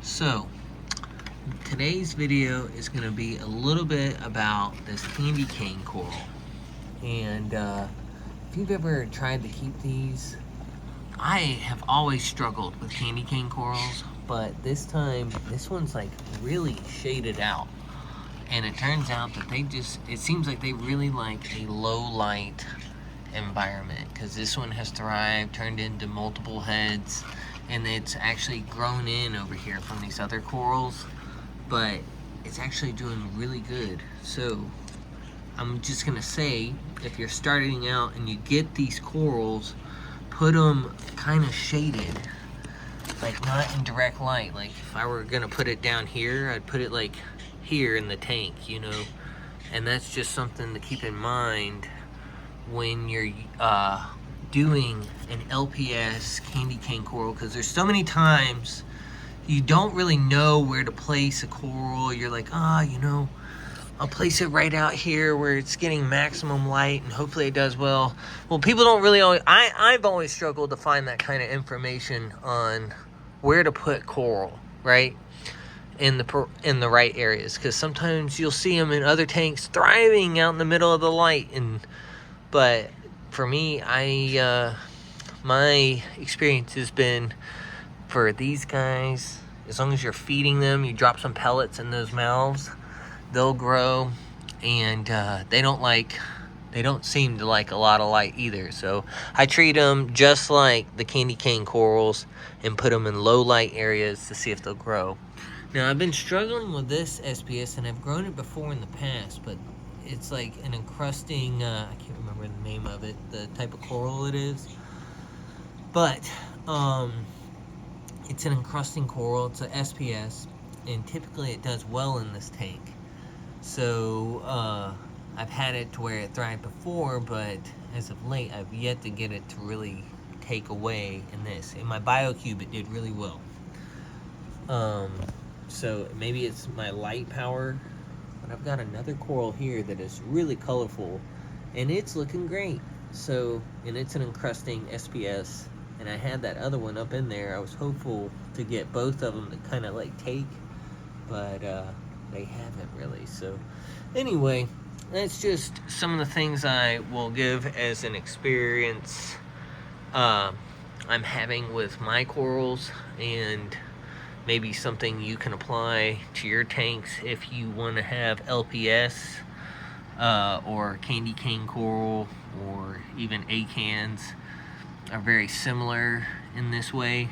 So, today's video is going to be a little bit about this candy cane coral. And if you've ever tried to keep these, I have always struggled with candy cane corals, but this time, this one's like really shaded out. And it turns out that it seems like they really like a low light environment, because this one has thrived, turned into multiple heads, and it's actually grown in over here from these other corals, but it's actually doing really good. So I'm just gonna say, if you're starting out and you get these corals, put them kind of shaded, like not in direct light. Like if I were gonna put it down here, I'd put it like here in the tank, you know. And that's just something to keep in mind when you're doing an LPS candy cane coral, because there's so many times you don't really know where to place a coral. You're like, you know, I'll place it right out here where it's getting maximum light and hopefully it does well. Well, people don't really always, I've always struggled to find that kind of information on where to put coral, right? In the right areas, because sometimes you'll see them in other tanks thriving out in the middle of the light, but for me, my experience has been, for these guys, as long as you're feeding them, you drop some pellets in those mouths, they'll grow, and they don't seem to like a lot of light either. So I treat them just like the candy cane corals and put them in low light areas to see if they'll grow. Now, I've been struggling with this SPS, and I've grown it before in the past, but it's like an encrusting, I can't remember the name of it, the type of coral it is, but it's an encrusting coral. It's a SPS, and typically it does well in this tank. So I've had it to where it thrived before, but as of late, I've yet to get it to really take away in this. In my BioCube, it did really well. So maybe it's my light power, but I've got another coral here that is really colorful, and it's looking great. So, and it's an encrusting SPS, and I had that other one up in there. I was hopeful to get both of them to kind of like take, but they haven't really. So anyway, that's just some of the things I will give as an experience I'm having with my corals, and maybe something you can apply to your tanks if you want to have LPS or candy cane coral, or even acans are very similar in this way.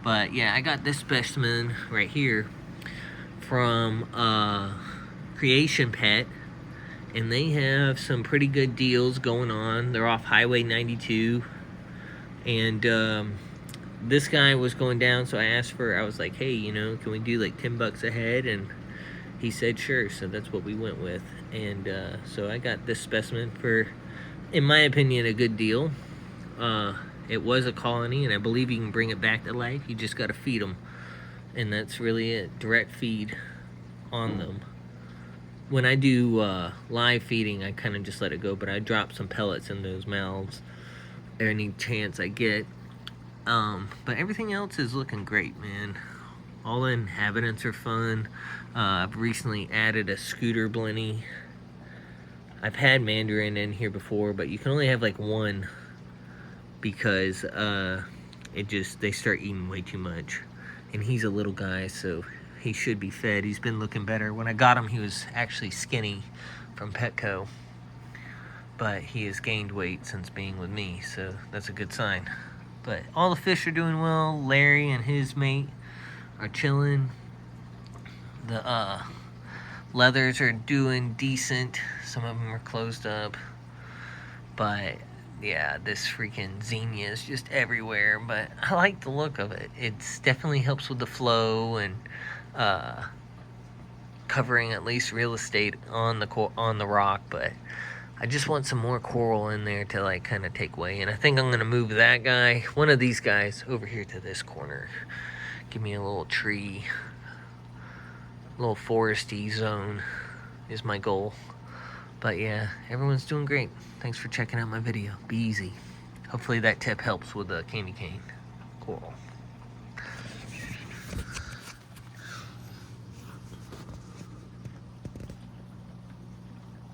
But yeah, I got this specimen right here from Creation Pet, and they have some pretty good deals going on. They're off Highway 92, and this guy was going down, so I was like, hey, you know, can we do like $10 a head? And he said sure, so that's what we went with. And so I got this specimen for, in my opinion, a good deal. It was a colony, and I believe you can bring it back to life. You just got to feed them, and that's really it. Direct feed on them. When I do live feeding, I kind of just let it go, but I drop some pellets in those mouths any chance I get. But everything else is looking great, man. All the inhabitants are fun. I've recently added a scooter blenny. I've had mandarin in here before, but you can only have like one, because they start eating way too much. And he's a little guy, so he should be fed. He's been looking better. When I got him, he was actually skinny from Petco, but he has gained weight since being with me, so that's a good sign. But all the fish are doing well. Larry and his mate are chilling. The leathers are doing decent. Some of them are closed up. But yeah, this freaking zinnia is just everywhere. But I like the look of it. It definitely helps with the flow and covering at least real estate on the rock. But I just want some more coral in there to like kind of take away. And I think I'm going to move that guy, one of these guys, over here to this corner. Give me a little tree, little foresty zone is my goal. But yeah, everyone's doing great. Thanks for checking out my video. Be easy. Hopefully that tip helps with the candy cane coral.